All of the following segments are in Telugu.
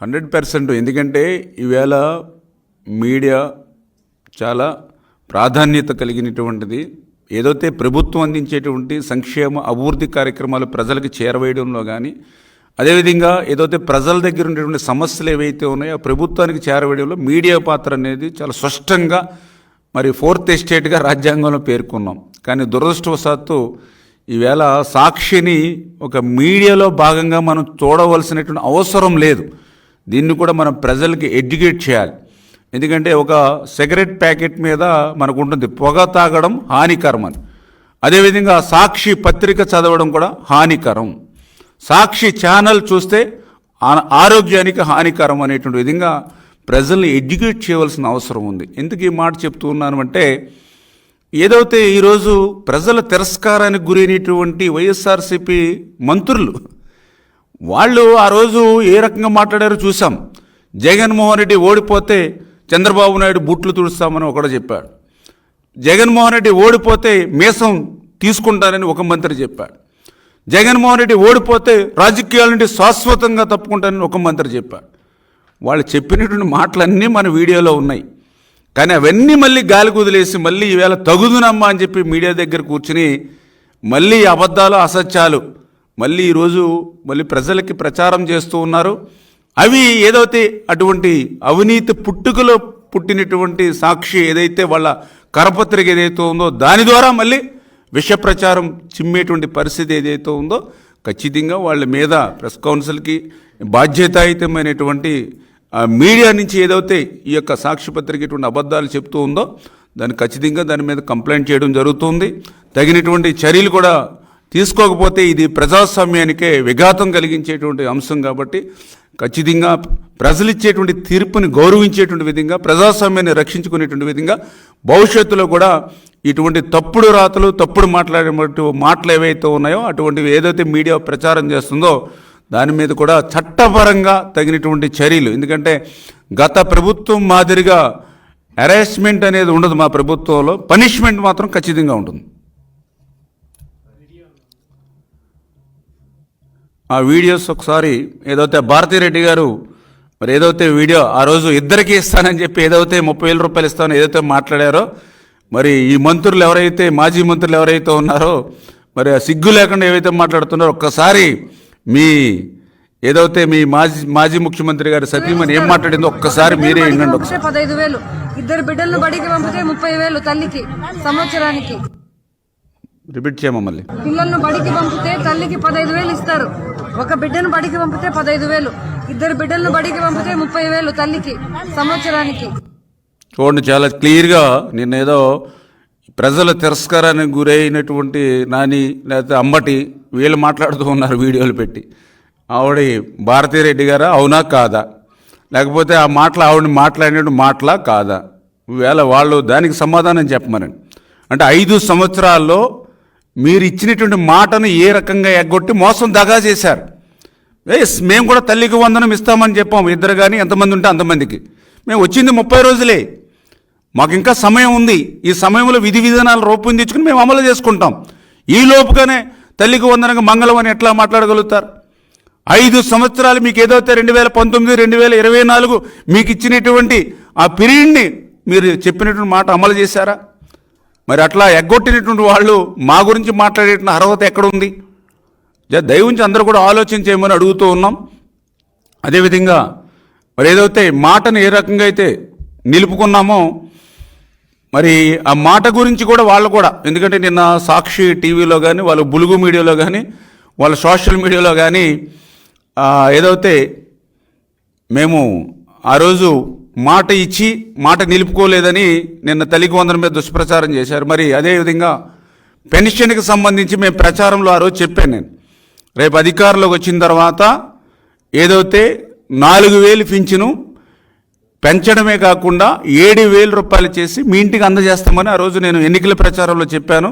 100%. ఎందుకంటే ఈవేళ మీడియా చాలా ప్రాధాన్యత కలిగినటువంటిది. ఏదైతే ప్రభుత్వం అందించేటువంటి సంక్షేమ అభివృద్ధి కార్యక్రమాలు ప్రజలకు చేరవేయడంలో కానీ, అదేవిధంగా ఏదైతే ప్రజల దగ్గర ఉండేటువంటి సమస్యలు ఏవైతే ఉన్నాయో ప్రభుత్వానికి చేరవేయడంలో మీడియా పాత్ర అనేది చాలా స్పష్టంగా మరి 4th ఎస్టేట్గా రాజ్యాంగంలో పేర్కొన్నాం. కానీ దురదృష్టవశాత్తు ఈవేళ సాక్షిని ఒక మీడియాలో భాగంగా మనం చూడవలసినటువంటి అవసరం లేదు. దీన్ని కూడా మనం ప్రజలకి ఎడ్యుకేట్ చేయాలి. ఎందుకంటే ఒక సిగరెట్ ప్యాకెట్ మీద మనకు ఉంటుంది పొగ తాగడం హానికరం అని. అదేవిధంగా సాక్షి పత్రిక చదవడం కూడా హానికరం, సాక్షి ఛానల్ చూస్తే ఆరోగ్యానికి హానికరం అనేటువంటి విధంగా ప్రజల్ని ఎడ్యుకేట్ చేయవలసిన అవసరం ఉంది. ఎందుకు ఈ మాట చెప్తూ ఉన్నాను అంటే, ఏదైతే ఈరోజు ప్రజల తిరస్కారానికి గురైనటువంటి వైఎస్ఆర్సీపీ మంత్రులు వాళ్ళు ఆ రోజు ఏ రకంగా మాట్లాడారో చూసాం. జగన్మోహన్ రెడ్డి ఓడిపోతే చంద్రబాబు నాయుడు బూట్లు తుడుస్తామని ఒకడు చెప్పాడు. జగన్మోహన్ రెడ్డి ఓడిపోతే మీసం తీసుకుంటానని ఒక మంత్రి చెప్పాడు. జగన్మోహన్ రెడ్డి ఓడిపోతే రాజకీయాల నుండి శాశ్వతంగా తప్పుకుంటానని ఒక మంత్రి చెప్పాడు. వాళ్ళు చెప్పినటువంటి మాటలన్నీ మన వీడియోలో ఉన్నాయి. కానీ అవన్నీ మళ్ళీ గాలి కుదిలేసి మళ్ళీ ఈవేళ తగుదునమ్మా అని చెప్పి మీడియా దగ్గర కూర్చుని మళ్ళీ అబద్ధాలు అసత్యాలు మళ్ళీ ఈరోజు మళ్ళీ ప్రజలకి ప్రచారం చేస్తూ ఉన్నారు. అవి ఏదైతే అటువంటి అవినీతి పుట్టుకలో పుట్టినటువంటి సాక్షి ఏదైతే వాళ్ళ కరపత్రిక ఏదైతే ఉందో దాని ద్వారా మళ్ళీ విష ప్రచారం చిమ్మేటువంటి పరిస్థితి ఏదైతే ఉందో ఖచ్చితంగా వాళ్ళ మీద ప్రెస్ కౌన్సిల్కి బాధ్యతాయుతమైనటువంటి మీడియా నుంచి ఏదైతే ఈ యొక్క సాక్షి పత్రిక ఇటువంటి అబద్ధాలు చెప్తూ ఉందో దాన్ని ఖచ్చితంగా దాని మీద కంప్లైంట్ చేయడం జరుగుతుంది. తగినటువంటి చర్యలు కూడా తీసుకోకపోతే ఇది ప్రజాస్వామ్యానికే విఘాతం కలిగించేటువంటి అంశం కాబట్టి ఖచ్చితంగా ప్రజలు ఇచ్చేటువంటి తీర్పుని గౌరవించేటువంటి విధంగా ప్రజాస్వామ్యాన్ని రక్షించుకునేటువంటి విధంగా భవిష్యత్తులో కూడా ఇటువంటి తప్పుడు రాతలు తప్పుడు మాట్లాడేటువంటి మాటలు ఏవైతే ఉన్నాయో అటువంటివి ఏదైతే మీడియా ప్రచారం చేస్తుందో దాని మీద కూడా చట్టపరంగా తగినటువంటి చర్యలు. ఎందుకంటే గత ప్రభుత్వం మాదిరిగా హెరాస్మెంట్ అనేది ఉండదు మా ప్రభుత్వంలో, పనిష్మెంట్ మాత్రం ఖచ్చితంగా ఉంటుంది. ఆ వీడియోస్ ఒకసారి ఏదైతే భారతిరెడ్డి గారు మరి ఏదైతే వీడియో ఆ రోజు ఇద్దరికి ఇస్తానని చెప్పి ఏదైతే 30,000 రూపాయలు ఇస్తానని ఏదైతే మాట్లాడారో మరి ఈ మంత్రులు ఎవరైతే మాజీ మంత్రులు ఎవరైతే ఉన్నారో మరి సిగ్గు లేకుండా ఏవైతే మాట్లాడుతున్నారో ఒక్కసారి మీ ఏదైతే మీ మాజీ ముఖ్యమంత్రి గారు సతీమణి ఏం మాట్లాడిందో ఒక్కసారి మీరే వినండి. 15,000 ఇద్దరు బిడ్డలను బడికి పంపితే 30,000 తల్లికి సంవత్సరానికి. రిపీట్ చేయమా మళ్ళీ. పిల్లలను బడికి పంపితే తల్లికి 15,000 ఇస్తారు. ఒక బిడ్డను బడికి పంపితే 15,000, ఇద్దరు బిడ్డలను బడికి పంపితే 30,000 తల్లికి సంవత్సరానికి. చూడండి చాలా క్లియర్గా నిన్నేదో ప్రజల తిరస్కారానికి గురైనటువంటి నాని లేకపోతే అంబటి వీళ్ళు మాట్లాడుతూ ఉన్నారు వీడియోలు పెట్టి. ఆవిడ భారతిరెడ్డి గారా అవునా కాదా, లేకపోతే ఆ మాటలు ఆవిడని మాట్లాడినట్టు మాటలా కాదా, ఈవేళ వాళ్ళు దానికి సమాధానం చెప్పమనండి. అంటే 5 సంవత్సరాల్లో మీరు ఇచ్చినటువంటి మాటను ఏ రకంగా ఎగ్గొట్టి మోసం దగా చేశారు. మేము కూడా తల్లికి వందనం ఇస్తామని చెప్పాము, ఇద్దరు కానీ ఎంతమంది ఉంటే అంతమందికి. మేము వచ్చింది 30 రోజులే, మాకు ఇంకా సమయం ఉంది. ఈ సమయంలో విధి విధానాలు రూపొందించుకుని మేము అమలు చేసుకుంటాం. ఈ లోపుగానే తల్లికి వందనంగా మంగళం అని ఎట్లా మాట్లాడగలుగుతారు? 5 సంవత్సరాలు మీకు ఏదైతే 2019, 2024 మీకు ఇచ్చినటువంటి ఆ పీరియడ్ని మీరు చెప్పినటువంటి మాట అమలు చేశారా? మరి అట్లా ఎగ్గొట్టినటువంటి వాళ్ళు మా గురించి మాట్లాడేటువంటి అర్హత ఎక్కడుంది? దయవుంచి అందరూ కూడా ఆలోచన చేయమని అడుగుతూ ఉన్నాం. అదేవిధంగా మరి ఏదైతే మాటను ఏ రకంగా అయితే నిలుపుకున్నామో మరి ఆ మాట గురించి కూడా వాళ్ళు కూడా, ఎందుకంటే నిన్న సాక్షి టీవీలో కానీ వాళ్ళ బులుగు మీడియాలో కానీ వాళ్ళ సోషల్ మీడియాలో కానీ ఏదైతే మేము ఆ రోజు మాట ఇచ్చి మాట నిలుపుకోలేదని నిన్న తల్లికి వందనం మీద దుష్ప్రచారం చేశారు. మరి అదేవిధంగా పెన్షన్కి సంబంధించి మేము ప్రచారంలో ఆ రోజు చెప్పాను నేను, రేపు అధికారంలోకి వచ్చిన తర్వాత ఏదైతే 4,000 పింఛను పెంచడమే కాకుండా 7,000 రూపాయలు చేసి మీ ఇంటికి అందజేస్తామని ఆ రోజు నేను ఎన్నికల ప్రచారంలో చెప్పాను.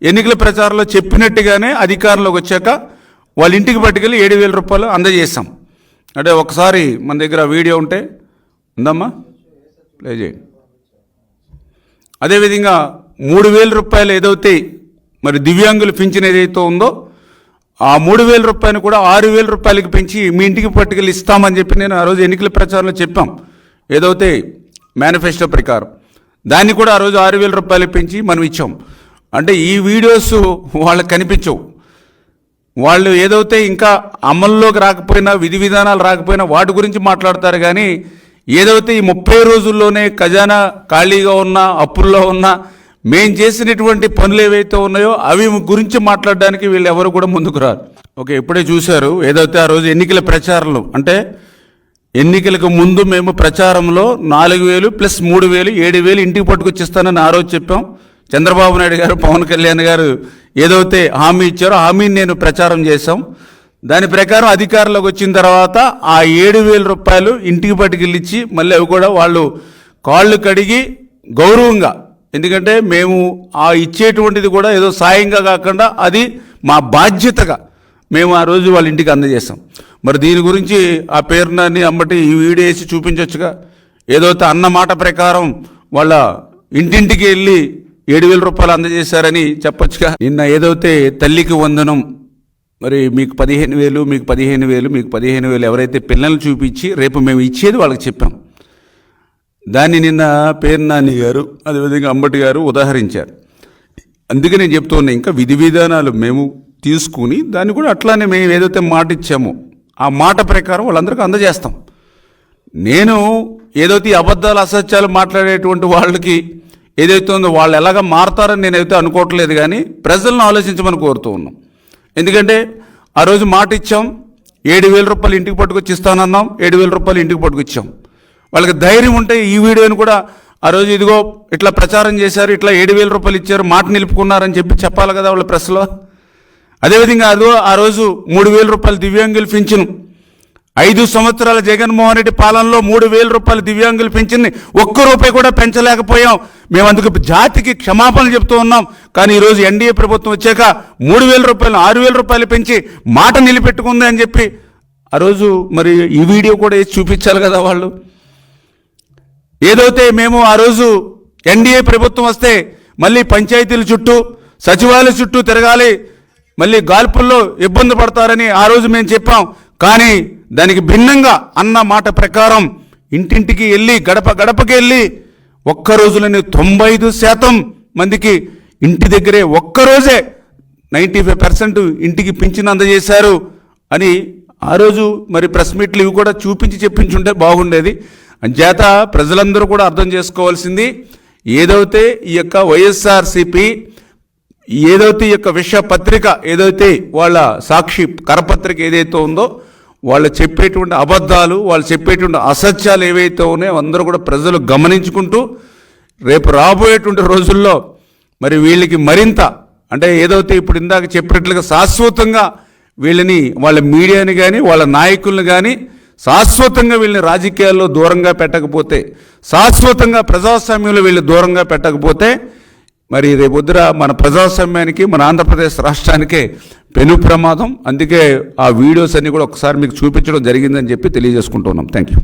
ఎన్నికల ప్రచారంలో చెప్పినట్టుగానే అధికారంలోకి వచ్చాక వాళ్ళ ఇంటికి పట్టుకెళ్ళి 7,000 రూపాయలు అందజేస్తాం. అంటే ఒకసారి మన దగ్గర వీడియో ఉంటే ఉందమ్మా ప్లే చేయండి. అదేవిధంగా 3,000 రూపాయలు ఏదైతే మరి దివ్యాంగులు పింఛన్ ఏదైతే ఉందో ఆ 3,000 రూపాయలు కూడా 6,000 రూపాయలకి పెంచి మీ ఇంటికి పట్టుకెళ్ళి ఇస్తామని చెప్పి నేను ఆ రోజు ఎన్నికల ప్రచారంలో చెప్పాం. ఏదైతే మేనిఫెస్టో ప్రకారం దాన్ని కూడా ఆ రోజు 6,000 రూపాయలకి పెంచి మనం ఇచ్చాం. అంటే ఈ వీడియోస్ వాళ్ళకి కనిపించవు. వాళ్ళు ఏదైతే ఇంకా అమల్లోకి రాకపోయినా, విధి విధానాలు రాకపోయినా వాటి గురించి మాట్లాడతారు. కానీ ఏదైతే ఈ 30 రోజుల్లోనే ఖజానా ఖాళీగా ఉన్నా, అప్పుల్లో ఉన్నా, మేం చేసినటువంటి పనులు ఏవైతే ఉన్నాయో అవి గురించి మాట్లాడడానికి వీళ్ళు ఎవరు కూడా ముందుకు రారు. ఓకే, ఇప్పుడే చూశారు ఏదైతే ఆ రోజు ఎన్నికల ప్రచారంలో, అంటే ఎన్నికలకు ముందు మేము ప్రచారంలో 4,000 ప్లస్ 3,000 7,000 ఇంటికి పట్టుకొచ్చిస్తానని ఆ రోజు చెప్పాం. చంద్రబాబు నాయుడు గారు, పవన్ కళ్యాణ్ గారు ఏదైతే హామీ ఇచ్చారో హామీని నేను ప్రచారం చేశాం. దాని ప్రకారం అధికారంలోకి వచ్చిన తర్వాత ఆ 7,000 రూపాయలు ఇంటికి పట్టుకెళ్ళిచ్చి మళ్ళీ అవి కూడా వాళ్ళు కాళ్ళు కడిగి గౌరవంగా, ఎందుకంటే మేము ఆ ఇచ్చేటువంటిది కూడా ఏదో సాయంగా కాకుండా అది మా బాధ్యతగా మేము ఆ రోజు వాళ్ళ ఇంటికి అందజేస్తాం. మరి దీని గురించి ఆ పేరుని అమ్మటి ఈ వీడియో వేసి చూపించవచ్చుగా. ఏదైతే అన్న మాట ప్రకారం వాళ్ళ ఇంటింటికి వెళ్ళి 7,000 రూపాయలు అందజేశారని చెప్పొచ్చుగా. నిన్న ఏదైతే తల్లికి వందనం, మరి మీకు 15,000 మీకు 15,000 మీకు 15,000 ఎవరైతే పిల్లల్ని చూపించి రేపు మేము ఇచ్చేది వాళ్ళకి చెప్పాం. దాన్ని నిన్న పేర్నాని గారు అదేవిధంగా అంబటి గారు ఉదాహరించారు. అందుకే నేను చెప్తూ ఉన్నా, ఇంకా విధి విధానాలు మేము తీసుకుని దాన్ని కూడా అట్లానే మేము ఏదైతే మాట ఇచ్చామో ఆ మాట ప్రకారం వాళ్ళందరికీ అందజేస్తాం. నేను ఏదైతే అబద్ధాలు అసత్యాలు మాట్లాడేటువంటి వాళ్ళకి ఏదైతే ఉందో వాళ్ళు ఎలాగ మారతారని నేనైతే అనుకోవట్లేదు. కానీ ప్రజలను ఆలోచించమని కోరుతూ ఉన్నాం. ఎందుకంటే ఆ రోజు మాట ఇచ్చాం, 7,000 రూపాయలు ఇంటికి పట్టుకొచ్చి ఇస్తానన్నాం, 7,000 రూపాయలు ఇంటికి పట్టుకొచ్చాం. వాళ్ళకి ధైర్యం ఉంటే ఈ వీడియోని కూడా ఆ రోజు ఇదిగో ఇట్లా ప్రచారం చేశారు, ఇట్లా 7,000 రూపాయలు ఇచ్చారు, మాట నిలుపుకున్నారని చెప్పి చెప్పాలి కదా వాళ్ళ ప్రెస్లో. అదేవిధంగా అదో ఆ రోజు 3,000 రూపాయలు దివ్యాంగులు పింఛను, 5 సంవత్సరాల జగన్మోహన్ రెడ్డి పాలనలో 3,000 రూపాయలు దివ్యాంగులు పింఛన్ని ఒక్క రూపాయి కూడా పెంచలేకపోయాం. మేము అందుకు జాతికి క్షమాపణలు చెప్తూ ఉన్నాం. కానీ ఈరోజు ఎన్డీఏ ప్రభుత్వం వచ్చాక 3,000 రూపాయలు 6,000 రూపాయలు పెంచి మాట నిలబెట్టుకుంది అని చెప్పి ఆ రోజు మరి ఈ వీడియో కూడా వేసి చూపించాలి కదా వాళ్ళు. ఏదైతే మేము ఆ రోజు ఎన్డీఏ ప్రభుత్వం వస్తే మళ్ళీ పంచాయతీల చుట్టూ, సచివాలయ చుట్టూ తిరగాలి, మళ్ళీ గాల్పుల్లో ఇబ్బంది పడతారని ఆ రోజు మేము చెప్పాం. కానీ దానికి భిన్నంగా అన్న మాట ప్రకారం ఇంటింటికి వెళ్ళి, గడప గడపకి వెళ్ళి ఒక్క రోజులోనే 95% మందికి ఇంటి దగ్గరే ఒక్కరోజే 95% ఇంటికి పింఛను అందజేశారు అని ఆ రోజు మరి ప్రెస్ మీట్లు ఇవి కూడా చూపించి చెప్పించుంటే బాగుండేది. అంచేత ప్రజలందరూ కూడా అర్థం చేసుకోవాల్సింది, ఏదైతే ఈ యొక్క వైఎస్ఆర్సీపీ ఏదైతే ఈ యొక్క విష పత్రిక ఏదైతే వాళ్ళ సాక్షి కరపత్రిక ఏదైతే ఉందో వాళ్ళు చెప్పేటువంటి అబద్ధాలు, వాళ్ళు చెప్పేటువంటి అసత్యాలు ఏవైతే ఉన్నాయో అందరూ కూడా ప్రజలు గమనించుకుంటూ రేపు రాబోయేటువంటి రోజుల్లో మరి వీళ్ళకి మరింత, అంటే ఏదైతే ఇప్పుడు ఇందాక చెప్పినట్లుగా శాశ్వతంగా వీళ్ళని, వాళ్ళ మీడియాని కానీ వాళ్ళ నాయకులను కానీ శాశ్వతంగా వీళ్ళని రాజకీయాల్లో దూరంగా పెట్టకపోతే, శాశ్వతంగా ప్రజాస్వామ్యంలో వీళ్ళు దూరంగా పెట్టకపోతే మరి రేపొద్దున మన ప్రజాస్వామ్యానికి, మన ఆంధ్రప్రదేశ్ రాష్ట్రానికే పెను ప్రమాదం. అందుకే ఆ వీడియోస్ అన్ని కూడా ఒకసారి మీకు చూపించడం జరిగిందని చెప్పి తెలియజేసుకుంటున్నాం. Thank you.